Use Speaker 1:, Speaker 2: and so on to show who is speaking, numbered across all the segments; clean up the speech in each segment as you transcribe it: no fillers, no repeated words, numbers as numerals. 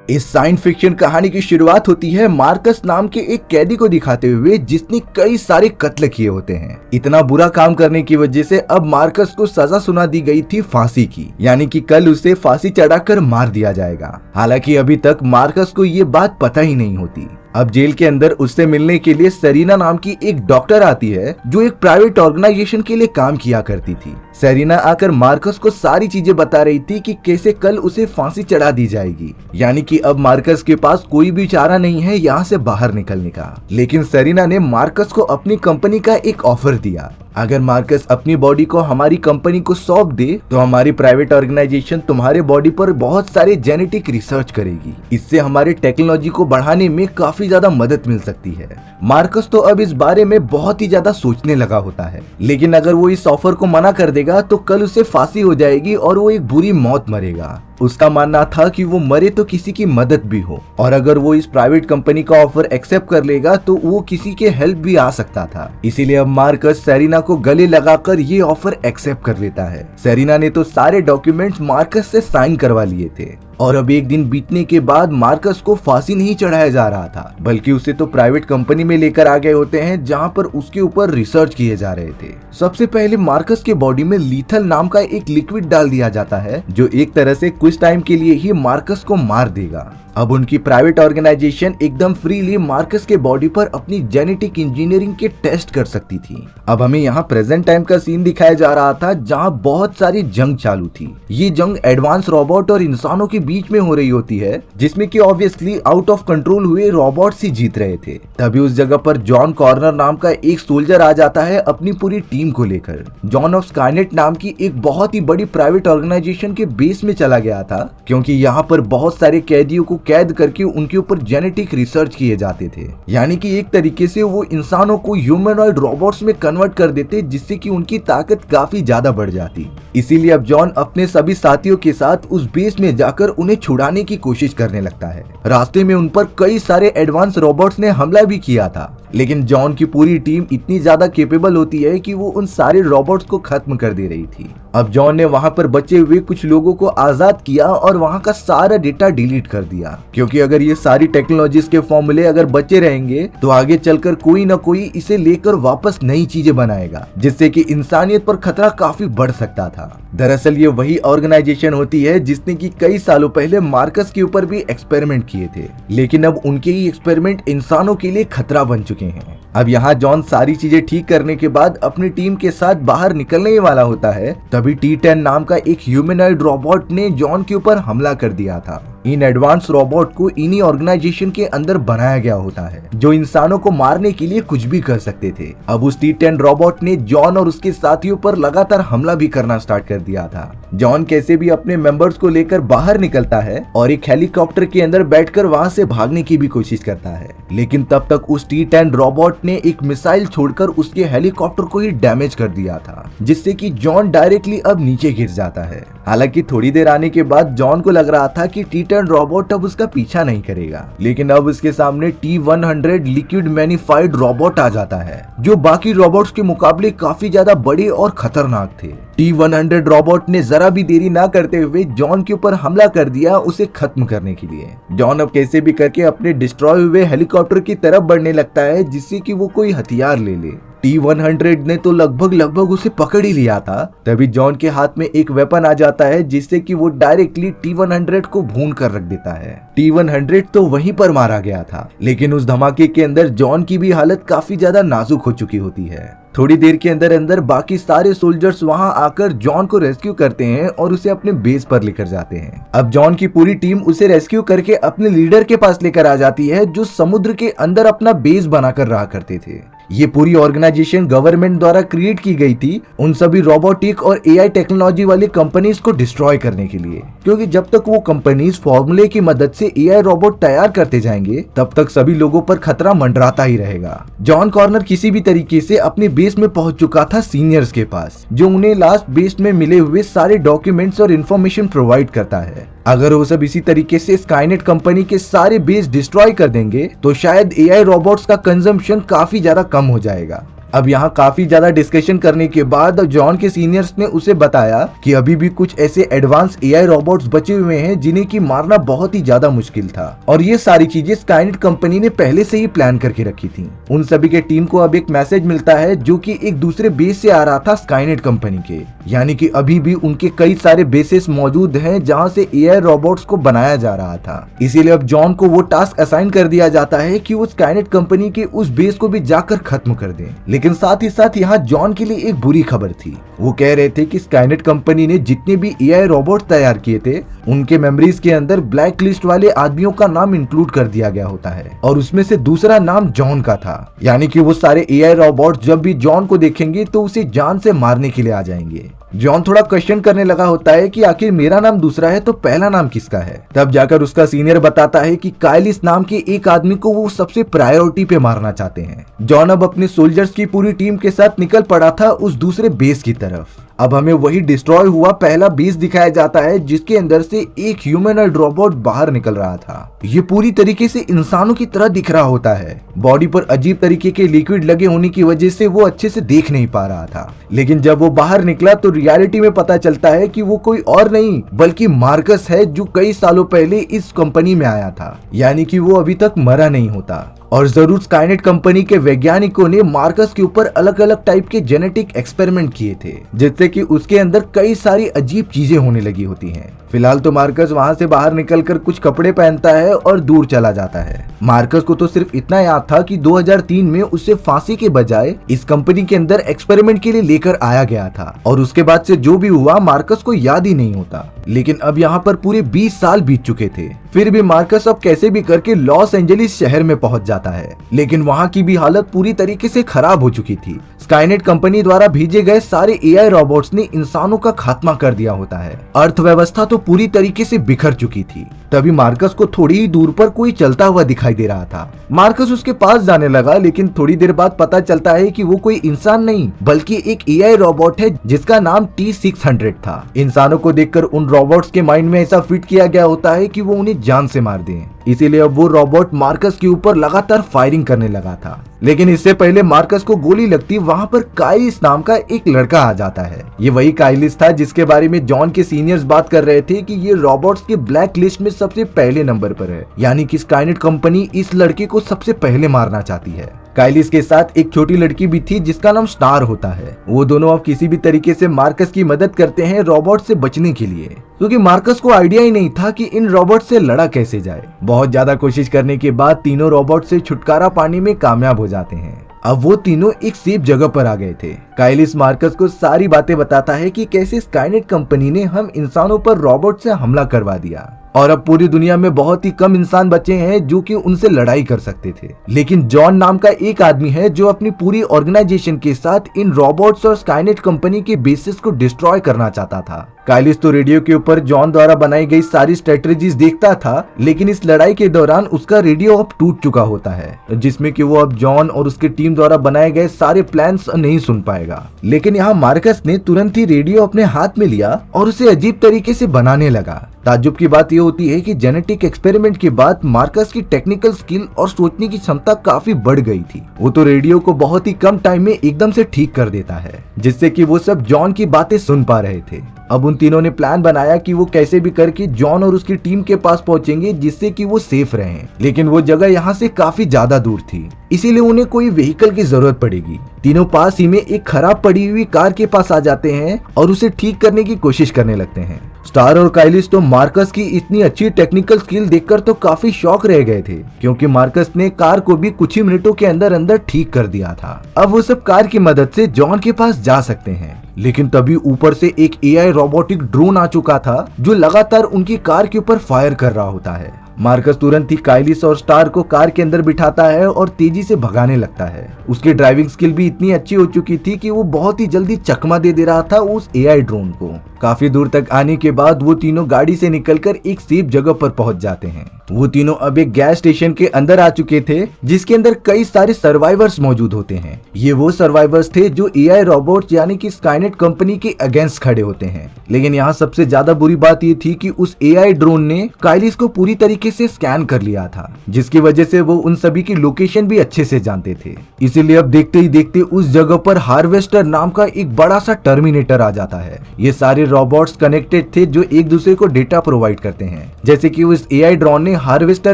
Speaker 1: इस science fiction कहानी की शुरुआत होती है मार्कस नाम के एक कैदी को दिखाते हुए जिसने कई सारे कत्ल किए होते हैं। इतना बुरा काम करने की वजह से अब मार्कस को सजा सुना दी गई थी फांसी की, यानी कि कल उसे फांसी चढ़ाकर मार दिया जाएगा। हालांकि अभी तक मार्कस को ये बात पता ही नहीं होती। अब जेल के अंदर उससे मिलने के लिए सेरिना नाम की एक डॉक्टर आती है जो एक प्राइवेट ऑर्गेनाइजेशन के लिए काम किया करती थी। सेरिना आकर मार्कस को सारी चीजें बता रही थी कि कैसे कल उसे फांसी चढ़ा दी जाएगी, यानी कि अब मार्कस के पास कोई भी चारा नहीं है यहाँ से बाहर निकलने का। लेकिन सेरिना ने मार्कस को अपनी कंपनी का एक ऑफर दिया, अगर मार्कस अपनी बॉडी को हमारी कंपनी को सौंप दे तो हमारी प्राइवेट ऑर्गेनाइजेशन तुम्हारे बॉडी पर बहुत सारे जेनेटिक रिसर्च करेगी। इससे हमारे टेक्नोलॉजी को बढ़ाने में काफी ज्यादा मदद मिल सकती है। मार्कस तो अब इस बारे में बहुत ही ज्यादा सोचने लगा होता है, लेकिन अगर वो इस ऑफर को मना कर देगा तो कल उसे फांसी हो जाएगी और वो एक बुरी मौत मरेगा। उसका मानना था कि वो मरे तो किसी की मदद भी हो, और अगर वो इस प्राइवेट कंपनी का ऑफर एक्सेप्ट कर लेगा तो वो किसी के हेल्प भी आ सकता था। इसीलिए अब मार्कस सेरिना को गले लगाकर ये ऑफर एक्सेप्ट कर लेता है। सेरिना ने तो सारे डॉक्यूमेंट्स मार्कस से साइन करवा लिए थे, और अब एक दिन बीतने के बाद मार्कस को फांसी नहीं चढ़ाया जा रहा था, बल्कि उसे तो प्राइवेट कंपनी में लेकर आ गए होते हैं जहां पर उसके ऊपर रिसर्च किए जा रहे थे। सबसे पहले मार्कस के बॉडी में लीथल नाम का एक लिक्विड डाल दिया जाता है जो एक तरह से कुछ टाइम के लिए ही मार्कस को मार देगा। अब उनकी प्राइवेट ऑर्गेनाइजेशन एकदम फ्रीली मार्कस के बॉडी पर अपनी जेनेटिक इंजीनियरिंग के टेस्ट कर सकती थी। अब हमें यहाँ प्रेजेंट टाइम का सीन दिखाया जा रहा था जहाँ बहुत सारी जंग चालू थी। ये जंग एडवांस रोबोट और इंसानों के बीच में हो रही होती है, जिसमें कि ऑब्वियसली आउट ऑफ कंट्रोल हुए रोबोट्स ही जीत रहे थे। तभी उस जगह पर जॉन कॉर्नर नाम का एक सोल्जर आ जाता है अपनी पूरी टीम को लेकर। जॉन ऑफ स्काइनेट नाम की एक बहुत ही बड़ी प्राइवेट ऑर्गेनाइजेशन के बेस में चला गया था, क्योंकि यहाँ पर बहुत सारे कैदियों को कैद करके उनके ऊपर जेनेटिक रिसर्च किए जाते थे, यानी कि एक तरीके से वो इंसानों को ह्यूमनॉइड रोबोट्स में कन्वर्ट कर देते, जिससे कि उनकी ताकत काफी ज्यादा बढ़ जाती। इसीलिए अब जॉन अपने सभी साथियों के साथ उस बेस में जाकर उन्हें छुड़ाने की कोशिश करने लगता है। रास्ते में उन पर कई सारे एडवांस रोबोट्स ने हमला भी किया था, लेकिन जॉन की पूरी टीम इतनी ज्यादा केपेबल होती है कि वो उन सारे रोबोट्स को खत्म कर दे रही थी। अब जॉन ने वहां पर बचे हुए कुछ लोगों को आजाद किया और वहां का सारा डेटा डिलीट कर दिया, क्योंकि अगर ये सारी टेक्नोलॉजीज के फॉर्मूले अगर बचे रहेंगे तो आगे चलकर कोई ना कोई इसे लेकर वापस नई चीजें बनाएगा, जिससे कि इंसानियत पर खतरा काफी बढ़ सकता था। दरअसल ये वही ऑर्गेनाइजेशन होती है जिसने कि कई सालों पहले मार्कस के ऊपर भी एक्सपेरिमेंट किए थे, लेकिन अब उनके ही एक्सपेरिमेंट इंसानों के लिए खतरा बन चुके हैं। अब यहाँ जॉन सारी चीजें ठीक करने के बाद अपनी टीम के साथ बाहर निकलने ही वाला होता है, तभी T10 नाम का एक ह्यूमनॉइड रोबोट ने जॉन के ऊपर हमला कर दिया था। इन एडवांस रोबोट को इन्हीं ऑर्गेनाइजेशन के अंदर बनाया गया होता है, जो इंसानों को मारने के लिए कुछ भी कर सकते थे। अब उस T10 रोबोट ने जॉन और उसके साथियों पर लगातार हमला भी करना स्टार्ट कर दिया था। जॉन कैसे भी अपने मेंबर्स को लेकर बाहर निकलता है और एक हेलीकॉप्टर के अंदर बैठकर वहां से भागने की भी कोशिश करता है, लेकिन तब तक उस T10 रोबोट ने एक मिसाइल छोड़कर उसके हेलीकॉप्टर को ही डैमेज कर दिया था, जिससे कि जॉन डायरेक्टली अब नीचे गिर जाता है। हालांकि थोड़ी देर आने के बाद जॉन को लग रहा था कि T10 रोबोट अब उसका पीछा नहीं करेगा, लेकिन अब उसके सामने T100 लिक्विड मैनिफाइड रोबोट आ जाता है, जो बाकी रोबोट्स के मुकाबले काफी ज्यादा बड़े और खतरनाक थे। T100 रोबोट ने जरा भी देरी ना करते हुए जॉन के ऊपर हमला कर दिया उसे खत्म करने के लिए। जॉन अब कैसे भी करके अपने डिस्ट्रॉय हुए हेलीकॉप्टर की तरफ बढ़ने लगता है, जिससे कि वो कोई हथियार ले ले। T100 ने तो लगभग उसे पकड़ ही लिया था, तभी जॉन के हाथ में एक वेपन आ जाता है, जिससे कि वो डायरेक्टली T100 को भून कर रख देता है। T100 तो वहीं पर मारा गया था, लेकिन उस धमाके के अंदर जॉन की भी हालत काफी ज्यादा नाजुक हो चुकी होती है। थोड़ी देर के अंदर अंदर बाकी सारे सोल्जर्स वहां आकर जॉन को रेस्क्यू करते हैं और उसे अपने बेस पर लेकर जाते हैं। अब जॉन की पूरी टीम उसे रेस्क्यू करके अपने लीडर के पास लेकर आ जाती है, जो समुद्र के अंदर अपना बेस बनाकर रहा करते थे। ये पूरी ऑर्गेनाइजेशन गवर्नमेंट द्वारा क्रिएट की गई थी उन सभी रोबोटिक और एआई टेक्नोलॉजी वाली कंपनीज को डिस्ट्रॉय करने के लिए, क्योंकि जब तक वो कंपनीज फॉर्मूले की मदद से एआई रोबोट तैयार करते जाएंगे तब तक सभी लोगों पर खतरा मंडराता ही रहेगा। जॉन कॉर्नर किसी भी तरीके से अपने बेस में पहुंच चुका था सीनियर्स के पास, जो उन्हें लास्ट बेस में मिले हुए सारे डॉक्यूमेंट्स और इन्फॉर्मेशन प्रोवाइड करता है। अगर वो सब इसी तरीके से स्काईनेट कंपनी के सारे बेस डिस्ट्रॉय कर देंगे तो शायद एआई रोबोट्स का कंजम्पशन काफी ज्यादा कम हो जाएगा। अब यहाँ काफी ज्यादा डिस्कशन करने के बाद जॉन के सीनियर्स ने उसे बताया कि अभी भी कुछ ऐसे एडवांस एआई रोबोट्स बचे हुए हैं जिन्हें की मारना बहुत ही ज्यादा मुश्किल था, और ये सारी चीजें स्काईनेट कंपनी ने पहले से ही प्लान करके रखी थी। उन सभी के टीम को अब एक मैसेज मिलता है जो कि एक दूसरे बेस से आ रहा था स्काईनेट कंपनी के, यानी कि अभी भी उनके कई सारे बेसेस मौजूद हैं जहां से एआई रोबोट्स को बनाया जा रहा था। इसीलिए अब जॉन को वो टास्क असाइन कर दिया जाता है कि वो स्काईनेट कंपनी के उस बेस को भी जाकर खत्म कर दें। लेकिन साथ ही साथ यहाँ जॉन के लिए एक बुरी खबर थी। वो कह रहे थे कि स्काईनेट कंपनी ने जितने भी एआई रोबोट तैयार किए थे उनके मेमोरीज के अंदर ब्लैक लिस्ट वाले आदमियों का नाम इंक्लूड कर दिया गया होता है, और उसमें से दूसरा नाम जॉन का था। यानी कि वो सारे एआई रोबोट जब भी जॉन को देखेंगे तो उसे जान से मारने के लिए आ जाएंगे। जॉन थोड़ा क्वेश्चन करने लगा होता है कि आखिर मेरा नाम दूसरा है तो पहला नाम किसका है। तब जाकर उसका सीनियर बताता है कि काइलिस नाम के एक आदमी को वो सबसे प्रायोरिटी पे मारना चाहते हैं। जॉन अब अपने सोल्जर्स की पूरी टीम के साथ निकल पड़ा था उस दूसरे बेस की तरफ। अब हमें वही डिस्ट्रॉय हुआ पहला बेस दिखाया जाता है जिसके अंदर से एक ह्यूमनॉइड रोबोट बाहर निकल रहा था। ये पूरी तरीके से इंसानों की तरह दिख रहा होता है। बॉडी पर अजीब तरीके के लिक्विड लगे होने की वजह से वो अच्छे से देख नहीं पा रहा था, लेकिन जब वो बाहर निकला तो रियलिटी में पता चलता है कि वो कोई और नहीं बल्कि मार्कस है, जो कई सालों पहले इस कंपनी में आया था। यानी कि वो अभी तक मरा नहीं होता। और जरूर स्काईनेट कंपनी के वैज्ञानिकों ने मार्कस के ऊपर अलग अलग टाइप के जेनेटिक एक्सपेरिमेंट किए थे, जिससे कि उसके अंदर कई सारी अजीब चीजें होने लगी होती हैं। फिलहाल तो मार्कस वहां से बाहर निकलकर कुछ कपड़े पहनता है और दूर चला जाता है। मार्कस को तो सिर्फ इतना याद था कि 2003 में उसे फांसी के बजाय इस कंपनी के अंदर एक्सपेरिमेंट के लिए लेकर आया गया था, और उसके बाद से जो भी हुआ मार्कस को याद ही नहीं होता। लेकिन अब यहाँ पर पूरे 20 साल बीत चुके थे, फिर भी मार्कस अब कैसे भी करके लॉस एंजलिस शहर में पहुंच जाता है। लेकिन वहाँ की भी हालत पूरी तरीके से खराब हो चुकी थी। स्काईनेट कंपनी द्वारा भेजे गए सारे एआई रोबोट्स ने इंसानों का खात्मा कर दिया होता है। अर्थव्यवस्था तो पूरी तरीके से बिखर चुकी थी। तभी मार्कस को थोड़ी ही दूर पर कोई चलता हुआ दिखाई दे रहा था। मार्कस उसके पास जाने लगा, लेकिन थोड़ी देर बाद पता चलता है कि वो कोई इंसान नहीं बल्कि एक एआई रोबोट है जिसका नाम T-600 था। इंसानों को देखकर उन रोबोट्स के माइंड में ऐसा फिट किया गया होता है कि वो उन्हें जान से मार दें। इसीलिए अब वो रोबोट मार्कस के ऊपर लगातार फायरिंग करने लगा था। लेकिन इससे पहले मार्कस को गोली लगती वहां पर काइलिस नाम का एक लड़का आ जाता है। ये वही काइलिस था जिसके बारे में जॉन के सीनियर्स बात कर रहे थे कि ये रोबोट्स के ब्लैक लिस्ट में सबसे पहले नंबर पर है। यानी कि स्काईनेट कंपनी इस लड़के को सबसे पहले मारना चाहती है। काइलिस के साथ एक छोटी लड़की भी थी जिसका नाम स्टार होता है। वो दोनों अब किसी भी तरीके से मार्कस की मदद करते हैं रोबोट से बचने के लिए, क्योंकि मार्कस को आइडिया ही नहीं था कि इन रोबोट से लड़ा कैसे जाए। बहुत ज्यादा कोशिश करने के बाद तीनों रोबोट से छुटकारा पाने में कामयाब हो जाते हैं। अब वो तीनों एक सेफ जगह पर आ गए थे। काइलिस मार्कस को सारी बातें बताता है कि कैसे स्काईनेट कंपनी ने हम इंसानों पर रोबोट से हमला करवा दिया, और अब पूरी दुनिया में बहुत ही कम इंसान बचे हैं जो कि उनसे लड़ाई कर सकते थे। लेकिन जॉन नाम का एक आदमी है जो अपनी पूरी ऑर्गेनाइजेशन के साथ इन रोबोट्स और स्काईनेट कंपनी के बेसिस को डिस्ट्रॉय करना चाहता था। काइलिस तो रेडियो के ऊपर जॉन द्वारा बनाई गई सारी स्ट्रेटजीज देखता था, लेकिन इस लड़ाई के दौरान उसका रेडियो अब टूट चुका होता है, जिसमें कि वो अब जॉन और उसकी टीम द्वारा बनाए गए सारे प्लान्स नहीं सुन पाएगा। लेकिन यहाँ मार्कस ने तुरंत ही रेडियो अपने हाथ में लिया और उसे अजीब तरीके से बनाने लगा। ताज्जुब की बात यह होती है कि जेनेटिक एक्सपेरिमेंट के बाद मार्कस की टेक्निकल स्किल और सोचने की क्षमता काफी बढ़ गई थी। वो तो रेडियो को बहुत ही कम टाइम में एकदम से ठीक कर देता है, जिससे कि वो सब जॉन की बातें सुन पा रहे थे। अब उन तीनों ने प्लान बनाया कि वो कैसे भी करके जॉन और उसकी टीम के पास पहुंचेंगे जिससे कि वो सेफ रहें। लेकिन वो जगह यहाँ से काफी ज्यादा दूर थी, इसीलिए उन्हें कोई व्हीकल की जरूरत पड़ेगी। तीनों पास ही में एक खराब पड़ी हुई कार के पास आ जाते हैं और उसे ठीक करने की कोशिश करने लगते हैं। स्टार और काइलिस तो मार्कस की इतनी अच्छी टेक्निकल स्किल देखकर तो काफी शॉक रह गए थे, क्योंकि मार्कस ने कार को भी कुछ ही मिनटों के अंदर अंदर ठीक कर दिया था। अब वो सब कार की मदद से जॉन के पास जा सकते हैं। लेकिन तभी ऊपर से एक एआई रोबोटिक ड्रोन आ चुका था जो लगातार उनकी कार के ऊपर फायर कर रहा होता है। मार्कस तुरंत ही काइलिस और स्टार को कार के अंदर बिठाता है और तेजी से भगाने लगता है। उसकी ड्राइविंग स्किल भी इतनी अच्छी हो चुकी थी कि वो बहुत ही जल्दी चकमा दे रहा था उस एआई ड्रोन को। काफी दूर तक आने के बाद वो तीनों गाड़ी से निकलकर एक सेफ जगह पर पहुंच जाते हैं। वो तीनों अब एक गैस स्टेशन के अंदर आ चुके थे जिसके अंदर कई सारे सर्वाइवर्स मौजूद होते हैं। ये वो सर्वाइवर्स थे जो एआई रोबोट्स यानी कि स्काईनेट कंपनी के अगेंस्ट खड़े होते हैं। लेकिन यहाँ सबसे ज्यादा बुरी बात ये थी कि उस एआई ड्रोन ने काइलिस को पूरी तरीके से स्कैन कर लिया था, जिसकी वजह से वो उन सभी की लोकेशन भी अच्छे से जानते थे। इसीलिए अब देखते ही देखते उस जगह पर हार्वेस्टर नाम का एक बड़ा सा टर्मिनेटर आ जाता है। ये सारे रोबोट्स कनेक्टेड थे जो एक दूसरे को डेटा प्रोवाइड करते हैं। जैसे कि उस एआई ड्रोन ने हार्वेस्टर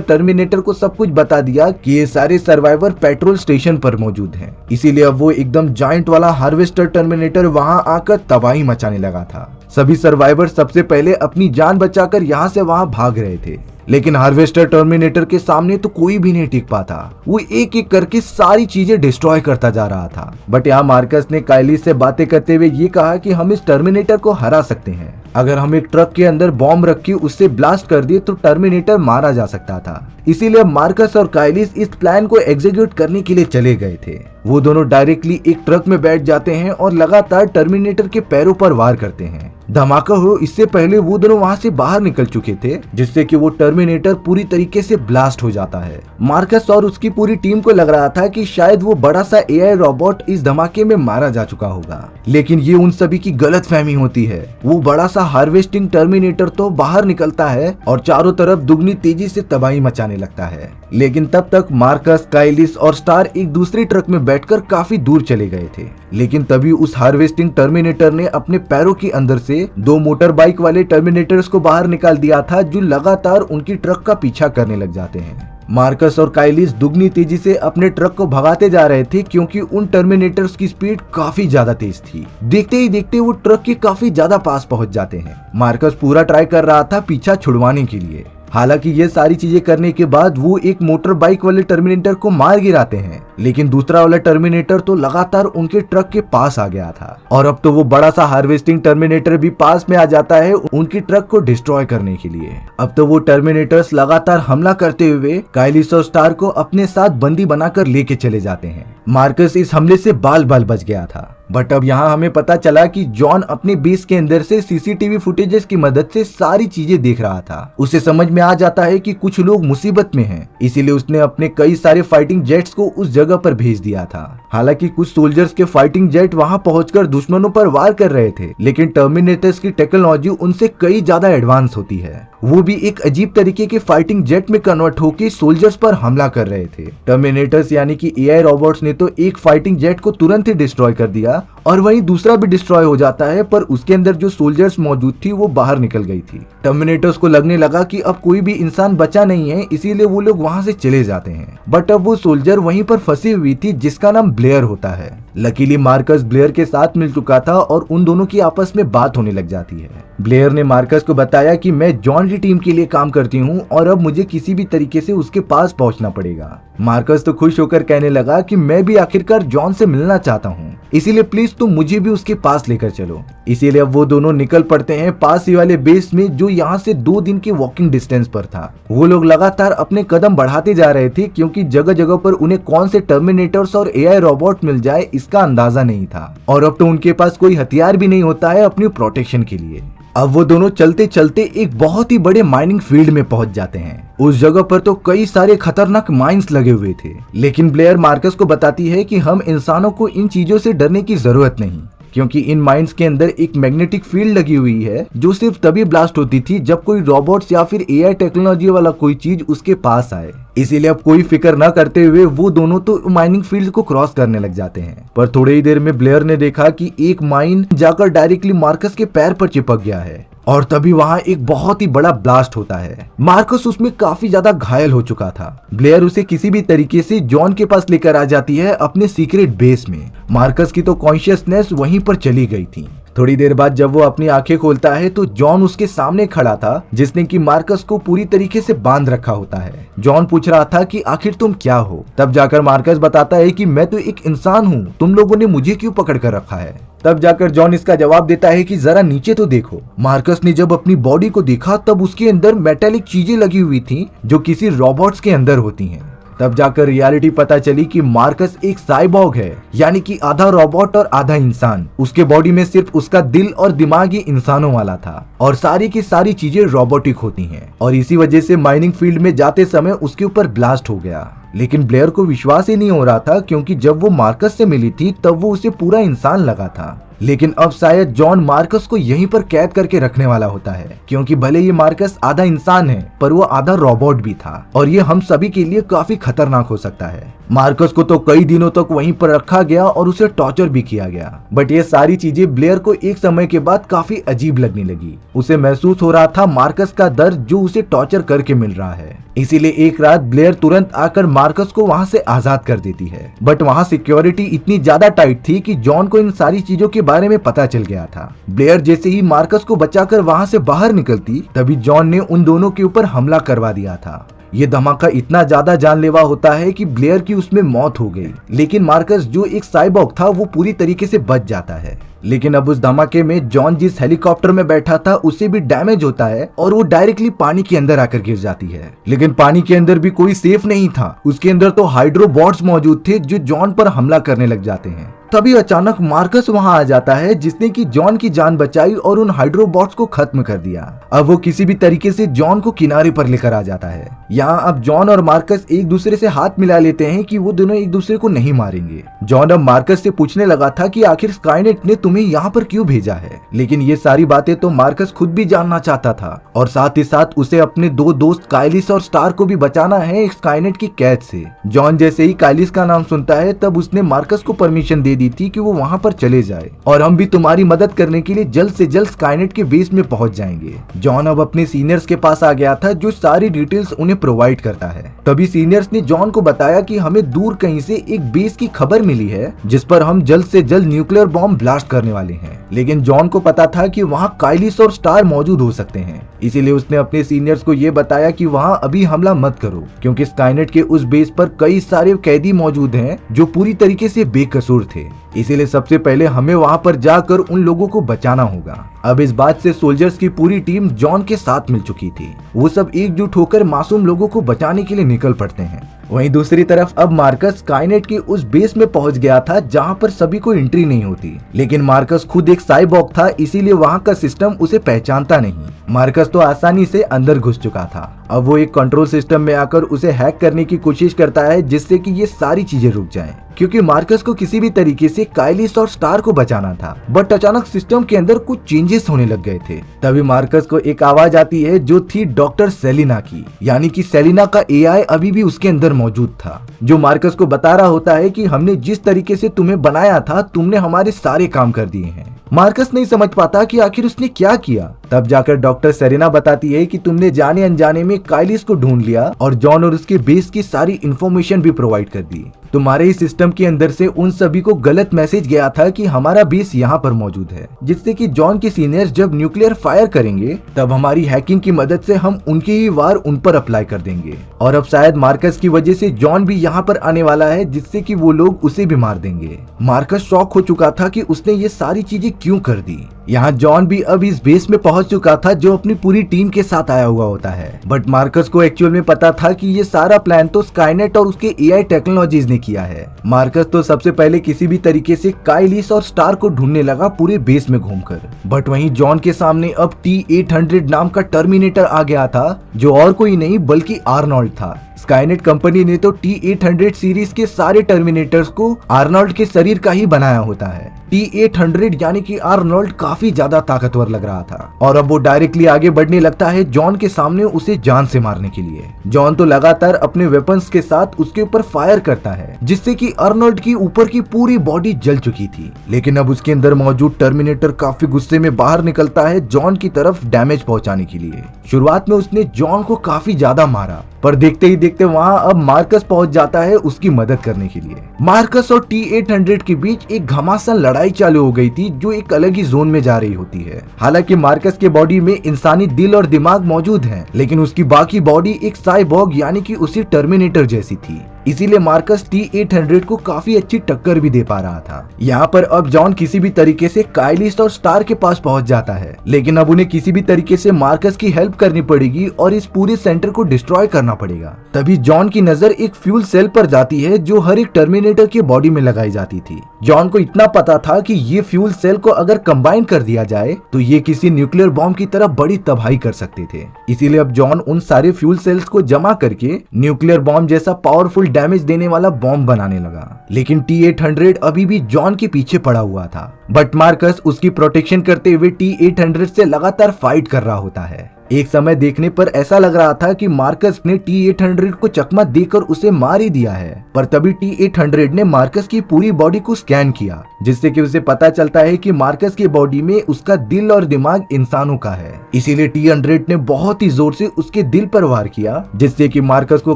Speaker 1: टर्मिनेटर को सब कुछ बता दिया कि ये सारे सर्वाइवर पेट्रोल स्टेशन पर मौजूद हैं। इसीलिए अब वो एकदम जायंट वाला हार्वेस्टर टर्मिनेटर वहां आकर तबाही मचाने लगा था। सभी सर्वाइवर सबसे पहले अपनी जान बचाकर यहाँ से वहां भाग रहे थे, लेकिन हार्वेस्टर टर्मिनेटर के सामने तो कोई भी नहीं टिक पाता। वो एक एक करके सारी चीजें डिस्ट्रॉय करता जा रहा था। बट यहाँ मार्कस ने काइलिस से बातें करते हुए ये कहा कि हम इस टर्मिनेटर को हरा सकते हैं। अगर हम एक ट्रक के अंदर बॉम्ब रख के उससे ब्लास्ट कर दिए तो टर्मिनेटर मारा जा सकता था। इसीलिए मार्कस और काइलिस इस प्लान को एग्जीक्यूट करने के लिए चले गए थे। वो दोनों डायरेक्टली एक ट्रक में बैठ जाते हैं और लगातार टर्मिनेटर के पैरों पर वार करते हैं। धमाका हो इससे पहले वो दोनों वहां से बाहर निकल चुके थे, जिससे कि वो टर्मिनेटर पूरी तरीके से ब्लास्ट हो जाता है। मार्कस और उसकी पूरी टीम को लग रहा था कि शायद वो बड़ा सा एआई रोबोट इस धमाके में मारा जा चुका होगा, लेकिन ये उन सभी की गलतफहमी होती है। वो बड़ा सा हार्वेस्टिंग टर्मिनेटर तो बाहर निकलता है और चारों तरफ दुगनी तेजी से तबाही मचाने लगता है। लेकिन तब तक मार्कस, काइलिस और स्टार एक दूसरी ट्रक में बैठकर काफी दूर चले गए थे। लेकिन तभी उस हार्वेस्टिंग टर्मिनेटर ने अपने पैरों के अंदर से दो मोटर बाइक वाले टर्मिनेटर्स को बाहर निकाल दिया था, जो लगातार उनकी ट्रक का पीछा करने लग जाते हैं। मार्कस और काइलिस दुगनी तेजी से अपने ट्रक को भगाते जा रहे थे, क्योंकि उन टर्मिनेटर्स की स्पीड काफी ज्यादा तेज थी। देखते ही देखते वो ट्रक के काफी ज्यादा पास पहुंच जाते हैं। मार्कस पूरा ट्राई कर रहा था पीछा छुड़वाने के लिए। हालांकि ये सारी चीजें करने के बाद वो एक मोटर बाइक वाले टर्मिनेटर को मार गिराते हैं, लेकिन दूसरा वाला टर्मिनेटर तो लगातार उनके ट्रक के पास आ गया था और अब तो वो बड़ा सा हार्वेस्टिंग टर्मिनेटर भी पास में आ जाता है उनकी ट्रक को डिस्ट्रॉय करने के लिए। अब तो वो टर्मिनेटर्स लगातार हमला करते हुए काइलिस और स्टार को अपने साथ बंदी बनाकर लेके चले जाते हैं। मार्कस इस हमले से बाल बाल बच गया था, बट अब यहाँ हमें पता चला कि जॉन अपने बेस के अंदर से सीसीटीवी फुटेजेस की मदद से सारी चीजें देख रहा था। उसे समझ में आ जाता है कि कुछ लोग मुसीबत में हैं, इसीलिए उसने अपने कई सारे फाइटिंग जेट्स को उस जगह पर भेज दिया था। हालांकि कुछ सोल्जर्स के फाइटिंग जेट वहां पहुंचकर दुश्मनों पर वार कर रहे थे, लेकिन टर्मिनेटर्स की टेक्नोलॉजी उनसे कई ज्यादा एडवांस होती है। वो भी एक अजीब तरीके के फाइटिंग जेट में कन्वर्ट होकर सोल्जर्स पर हमला कर रहे थे। टर्मिनेटर्स यानी कि एआई रोबोट्स ने तो एक फाइटिंग जेट को तुरंत ही डिस्ट्रॉय कर दिया और वहीं दूसरा भी डिस्ट्रॉय हो जाता है, पर उसके अंदर जो सोल्जर्स मौजूद थी वो बाहर निकल गई थी। टर्मिनेटर्स को लगने लगा कि अब कोई भी इंसान बचा नहीं है, इसीलिए वो लोग वहां से चले जाते हैं। बट अब वो सोल्जर वहीं पर फंसी हुई थी जिसका नाम ब्लेयर होता है। लकीली मार्कस ब्लेयर के साथ मिल चुका था और उन दोनों की आपस में बात होने लग जाती है। ब्लेयर ने मार्कस को बताया कि मैं जॉन की टीम के लिए काम करती हूँ और अब मुझे किसी भी तरीके से उसके पास पहुंचना पड़ेगा। मार्कस तो खुश होकर कहने लगा कि मैं भी आखिरकार जॉन से मिलना चाहता हूँ, इसीलिए प्लीज तुम मुझे भी उसके पास लेकर चलो। इसीलिए अब वो दोनों निकल पड़ते हैं पास ही वाले बेस में, जो यहाँ से 2 दिन के वॉकिंग डिस्टेंस पर था। वो लोग लगातार अपने कदम बढ़ाते जा रहे थे, क्योंकि जगह जगह पर उन्हें कौन से टर्मिनेटर्स और एआई रोबोट मिल जाए इसका अंदाजा नहीं था, और अब तो उनके पास कोई हथियार भी नहीं होता है अपनी प्रोटेक्शन के लिए। अब वो दोनों चलते चलते एक बहुत ही बड़े माइनिंग फील्ड में पहुंच जाते हैं। उस जगह पर तो कई सारे खतरनाक माइंस लगे हुए थे, लेकिन ब्लेयर मार्कस को बताती है कि हम इंसानों को इन चीजों से डरने की जरूरत नहीं, क्योंकि इन माइंस के अंदर एक मैग्नेटिक फील्ड लगी हुई है जो सिर्फ तभी ब्लास्ट होती थी जब कोई रोबोट्स या फिर एआई टेक्नोलॉजी वाला कोई चीज उसके पास आए। इसीलिए अब कोई फिक्र न करते हुए वो दोनों तो माइनिंग फील्ड को क्रॉस करने लग जाते हैं। पर थोड़ी ही देर में ब्लेयर ने देखा कि एक माइन जाकर डायरेक्टली मार्कस के पैर पर चिपक गया है और तभी वहां एक बहुत ही बड़ा ब्लास्ट होता है। मार्कस उसमें काफी ज्यादा घायल हो चुका था। ब्लेयर उसे किसी भी तरीके से जॉन के पास लेकर आ जाती है अपने सीक्रेट बेस में। मार्कस की तो कॉन्शियसनेस वहीं पर चली गई थी। थोड़ी देर बाद जब वो अपनी आंखें खोलता है तो जॉन उसके सामने खड़ा था, जिसने कि मार्कस को पूरी तरीके से बांध रखा होता है। जॉन पूछ रहा था कि आखिर तुम क्या हो। तब जाकर मार्कस बताता है कि मैं तो एक इंसान हूँ, तुम लोगों ने मुझे क्यों पकड़ कर रखा है। तब जाकर जॉन इसका जवाब देता है कि जरा नीचे तो देखो। मार्कस ने जब अपनी बॉडी को देखा तब उसके अंदर मेटालिक चीजें लगी हुई थी जो किसी रोबोट्स के अंदर होती हैं। तब जाकर रियलिटी पता चली कि मार्कस एक साइबॉर्ग है, यानी कि आधा रोबोट और आधा इंसान। उसके बॉडी में सिर्फ उसका दिल और दिमाग ही इंसानों वाला था और सारी की सारी चीजें रोबोटिक होती हैं। और इसी वजह से माइनिंग फील्ड में जाते समय उसके ऊपर ब्लास्ट हो गया। लेकिन ब्लेयर को विश्वास ही नहीं हो रहा था, क्योंकि जब वो मार्कस से मिली थी तब वो उसे पूरा इंसान लगा था। लेकिन अब शायद जॉन मार्कस को यहीं पर कैद करके रखने वाला होता है, क्योंकि भले ये मार्कस आधा इंसान है पर वो आधा रोबोट भी था और ये हम सभी के लिए काफी खतरनाक हो सकता है। मार्कस को तो कई दिनों तक वहीं पर रखा गया और उसे टॉर्चर भी किया गया। बट ये सारी चीजें ब्लेयर को एक समय के बाद काफी अजीब लगने लगी। उसे महसूस हो रहा था मार्कस का दर्द जो उसे टॉर्चर करके मिल रहा है। इसीलिए एक रात ब्लेयर तुरंत आकर मार्कस को वहां से आजाद कर देती है। बट वहां सिक्योरिटी इतनी ज्यादा टाइट थी कि जॉन को इन सारी चीजों के बारे में पता चल गया था। ब्लेयर जैसे ही मार्कस को बचाकर वहां से बाहर निकलती तभी जॉन ने उन दोनों के ऊपर हमला करवा दिया था। ये धमाका इतना ज्यादा जानलेवा होता है कि ब्लेयर की उसमें मौत हो गई। लेकिन मार्कस जो एक साइबॉर्ग था वो पूरी तरीके से बच जाता है। लेकिन अब उस धमाके में जॉन जिस हेलीकॉप्टर में बैठा था उसे भी डैमेज होता है और वो डायरेक्टली पानी के अंदर आकर गिर जाती है। लेकिन पानी के अंदर भी कोई सेफ नहीं था, उसके अंदर तो हाइड्रोबॉट्स मौजूद थे जो जॉन पर हमला करने लग जाते हैं। तभी अचानक मार्कस वहां आ जाता है, जिसने कि जॉन की जान बचाई और उन हाइड्रोबॉट्स को खत्म कर दिया। अब वो किसी भी तरीके से जॉन को किनारे पर लेकर आ जाता है। यहाँ अब जॉन और मार्कस एक दूसरे से हाथ मिला लेते हैं कि वो दोनों एक दूसरे को नहीं मारेंगे। जॉन अब मार्कस से पूछने लगा था कि आखिर स्काईनेट ने तुम्हें यहाँ पर क्यों भेजा है। लेकिन ये सारी बातें तो मार्कस खुद भी जानना चाहता था और साथ ही साथ उसे अपने दो दोस्त काइलिस और स्टार को भी बचाना है स्काईनेट की कैद से। जॉन जैसे ही काइलिस का नाम सुनता है तब उसने मार्कस को परमिशन दे दी थी कि वो वहां पर चले जाए और हम भी तुम्हारी मदद करने के लिए जल्द से जल्द स्काईनेट के बेस में पहुंच जाएंगे। जॉन अब अपने सीनियर्स के पास आ गया था जो सारी डिटेल्स उन्हें प्रोवाइड करता है। तभी सीनियर्स ने जॉन को बताया कि हमें दूर कहीं से एक बेस की खबर मिली है जिस पर हम जल्द से जल्द न्यूक्लियर बॉम्ब ब्लास्ट करने वाले हैं। लेकिन जॉन को पता था कि वहां काइलिस और स्टार मौजूद हो सकते हैं, इसीलिए उसने अपने सीनियर्स को ये बताया कि वहां अभी हमला मत करो, क्योंकि स्काईनेट के उस बेस पर कई सारे कैदी मौजूद हैं जो पूरी तरीके से बेकसूर थे। इसीलिए सबसे पहले हमें वहां पर जाकर उन लोगों को बचाना होगा। अब इस बात से सोल्जर्स की पूरी टीम जॉन के साथ मिल चुकी थी। वो सब एकजुट होकर मासूम लोगों को बचाने के लिए निकल पड़ते हैं। वहीं दूसरी तरफ अब मार्कस स्काईनेट के उस बेस में पहुंच गया था जहां पर सभी को एंट्री नहीं होती। लेकिन मार्कस खुद एक साइबॉर्ग था, इसीलिए वहां का सिस्टम उसे पहचानता नहीं। मार्कस तो आसानी से अंदर घुस चुका था। अब वो एक कंट्रोल सिस्टम में आकर उसे हैक करने की कोशिश करता है जिससे कि ये सारी चीजें रुक जाएं, क्योंकि मार्कस को किसी भी तरीके से काइलिस और स्टार को बचाना था। बट अचानक सिस्टम के अंदर कुछ चेंजेस होने लग गए थे। तभी मार्कस को एक आवाज आती है जो थी डॉक्टर सेलिना की, यानी कि सेलिना का एआई अभी भी उसके अंदर मौजूद था, जो मार्कस को बता रहा होता है कि हमने जिस तरीके से तुम्हें बनाया था तुमने हमारे सारे काम कर दिए हैं। मार्कस नहीं समझ पाता कि आखिर उसने क्या किया। तब जाकर डॉक्टर सेरेना बताती है कि तुमने जाने अनजाने में काइलिस को ढूंढ लिया और जॉन और उसके बेस की सारी इंफॉर्मेशन भी प्रोवाइड कर दी। तुम्हारे ही सिस्टम के अंदर से उन सभी को गलत मैसेज गया था कि हमारा बेस यहाँ पर मौजूद है, जिससे कि जॉन के सीनियर्स जब न्यूक्लियर फायर करेंगे तब हमारी हैकिंग की मदद से हम उनके ही वार उन पर अप्लाई कर देंगे। और अब शायद मार्कस की वजह से जॉन भी यहाँ पर आने वाला है, जिससे कि वो लोग उसे भी मार देंगे। मार्कस शॉक हो चुका था कि उसने ये सारी चीजें क्यों कर दी। यहाँ जॉन भी अब इस बेस में पहुंच चुका था जो अपनी पूरी टीम के साथ आया हुआ होता है। बट मार्कस को एक्चुअल में पता था कि ये सारा प्लान तो स्काईनेट और उसके एआई टेक्नोलॉजीज ने किया है। मार्कस तो सबसे पहले किसी भी तरीके से काइलिस और स्टार को ढूंढने लगा पूरे बेस में घूमकर। बट वहीं जॉन के सामने अब T-800 नाम का टर्मिनेटर आ गया था, जो और कोई नहीं बल्कि आर्नोल्ड था। स्काईनेट कंपनी ने तो T-800 सीरीज के सारे टर्मिनेटर्स को आर्नोल्ड के शरीर का ही बनाया होता है। T-800 यानी कि आर्नोल्ड काफी ज्यादा ताकतवर लग रहा था और अब वो डायरेक्टली आगे बढ़ने लगता है जॉन के सामने उसे जान से मारने के लिए। जॉन तो लगातार अपने वेपन्स के साथ उसके ऊपर फायर करता है, जिससे कि आर्नोल्ड की ऊपर की पूरी बॉडी जल चुकी थी। लेकिन अब उसके अंदर मौजूद टर्मिनेटर काफी गुस्से में बाहर निकलता है जॉन की तरफ डैमेज पहुंचाने के लिए। शुरुआत में उसने जॉन को काफी ज्यादा मारा, पर देखते ही देखते वहां अब मार्कस पहुंच जाता है उसकी मदद करने के लिए। मार्कस और T-800 के बीच एक घमासान लड़ाई चालू हो गई थी जो एक अलग ही जोन में जा रही होती है। हालांकि मार्कस के बॉडी में इंसानी दिल और दिमाग मौजूद है, लेकिन उसकी बाकी बॉडी एक साइबॉर्ग यानी कि उसी टर्मिनेटर जैसी थी। इसीलिए मार्कस T-800 को काफी अच्छी टक्कर भी दे पा रहा था। यहाँ पर अब जॉन किसी भी तरीके से काइलिस और स्टार के पास पहुंच जाता है, लेकिन अब उन्हें किसी भी तरीके से मार्कस की हेल्प करनी पड़ेगी और इस पूरे सेंटर को डिस्ट्रॉय करना पड़ेगा। तभी जॉन की नजर एक फ्यूल सेल पर जाती है जो हर एक टर्मिनेटर के बॉडी में लगाई जाती थी। जॉन को इतना पता था कि ये फ्यूल सेल को अगर कंबाइन कर दिया जाए तो ये किसी न्यूक्लियर बॉम्ब की तरह बड़ी तबाही कर सकते थे। इसीलिए अब जॉन उन सारे फ्यूल सेल्स को जमा करके न्यूक्लियर बॉम्ब जैसा पावरफुल डैमेज देने वाला बॉम्ब बनाने लगा। लेकिन T-800 अभी भी जॉन के पीछे पड़ा हुआ था, बट मार्कस उसकी प्रोटेक्शन करते हुए T-800 से लगातार फाइट कर रहा होता है। एक समय देखने पर ऐसा लग रहा था कि मार्कस ने T-800 को चकमा देकर उसे मार ही दिया है, पर तभी T-800 ने मार्कस की पूरी बॉडी को स्कैन किया, जिससे कि उसे पता चलता है कि मार्कस की बॉडी में उसका दिल और दिमाग इंसानों का है। इसीलिए T-800 ने बहुत ही जोर से उसके दिल पर वार किया, जिससे कि मार्कस को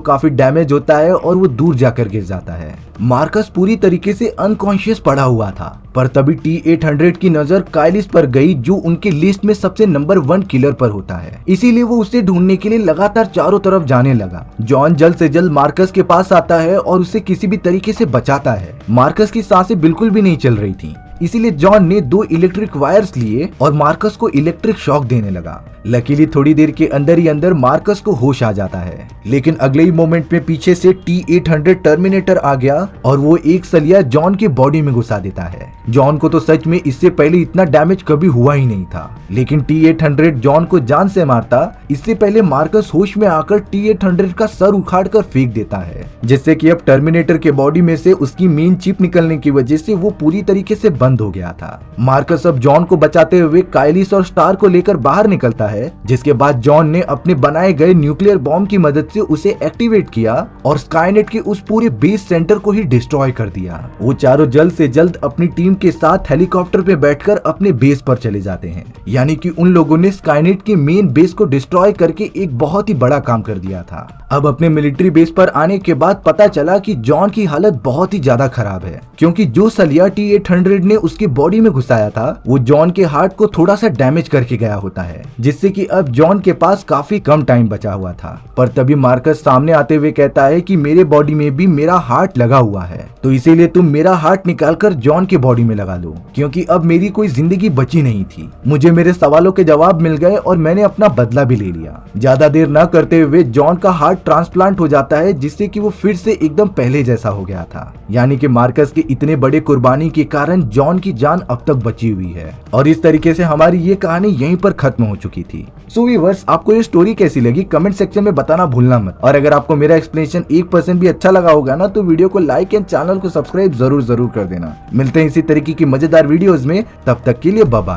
Speaker 1: काफी डैमेज होता है और वो दूर जाकर गिर जाता है। मार्कस पूरी तरीके से अनकॉन्शियस पड़ा हुआ था, पर तभी T-800 की नजर काइलिस पर गई, जो उनके लिस्ट में सबसे नंबर 1 किलर पर होता है। इसीलिए वो उसे ढूंढने के लिए लगातार चारों तरफ जाने लगा। जॉन जल्द से जल्द मार्कस के पास आता है और उसे किसी भी तरीके से बचाता है। मार्कस की सांसें बिल्कुल भी नहीं चल रही थी, इसीलिए जॉन ने 2 इलेक्ट्रिक वायर्स लिए और मार्कस को इलेक्ट्रिक शॉक देने लगा। लकीली थोड़ी देर के अंदर ही अंदर मार्कस को होश आ जाता है, लेकिन अगले ही मोमेंट में पीछे से T-800 टर्मिनेटर आ गया और वो एक सलिया जॉन के बॉडी में घुसा देता है। जॉन को तो सच में इससे पहले इतना डैमेज कभी हुआ ही नहीं था, लेकिन T-800 जॉन को जान से मारता इससे पहले मार्कस होश में आकर T-800 का सर उखाड़ कर फेंक देता है, जिससे कि अब टर्मिनेटर के बॉडी में से उसकी मेन चिप निकलने की वजह से वो पूरी तरीके से बंद हो गया था। मार्कस अब जॉन को बचाते हुए काइलिस और स्टार को लेकर बाहर निकलता है, जिसके बाद जॉन ने अपने बनाए गए न्यूक्लियर बॉम्ब की मदद से उसे एक्टिवेट किया और स्काईनेट के उस पूरे बेस सेंटर को ही डिस्ट्रॉय कर दिया। वो चारों जल्द से जल्द अपनी टीम के साथ हेलीकॉप्टर पे बैठकर अपने बेस पर चले जाते हैं, यानी कि उन लोगों ने स्काईनेट के मेन बेस को डिस्ट्रॉय करके एक बहुत ही बड़ा काम कर दिया था। अब अपने मिलिट्री बेस पर आने के बाद पता चला कि जॉन की हालत बहुत ही ज्यादा खराब है, क्योंकि जो सलिया T-800 ने उसकी बॉडी में घुसाया था वो जॉन के हार्ट को थोड़ा सा डैमेज करके गया होता है, जिससे कि अब जॉन के पास काफी कम टाइम बचा हुआ था। पर तभी मार्कस सामने आते हुए कहता है कि मेरे बॉडी में भी मेरा हार्ट लगा हुआ है, तो इसीलिए तुम मेरा हार्ट निकालकर जॉन के बॉडी में लगा लो, क्योंकि अब मेरी कोई जिंदगी बची नहीं थी। मुझे मेरे सवालों के जवाब मिल गए और मैंने अपना बदला भी ले लिया। ज्यादा देर न करते हुए जॉन का हार्ट ट्रांसप्लांट हो जाता है, जिससे कि वो फिर से एकदम पहले जैसा हो गया था। यानी कि मार्कस के इतने बड़े कुर्बानी के कारण जॉन की जान अब तक बची हुई है। और इस तरीके से हमारी ये कहानी यहीं पर खत्म हो चुकी थी। सो व्यूअर्स, आपको ये स्टोरी कैसी लगी कमेंट सेक्शन में बताना भूलना मत। और अगर आपको मेरा एक्सप्लेनेशन 1% भी अच्छा लगा होगा ना, तो वीडियो को लाइक एंड चैनल को सब्सक्राइब जरूर कर देना। मिलते हैं इसी तरीके की मजेदार वीडियोस में, तब तक के लिए बाय बाय।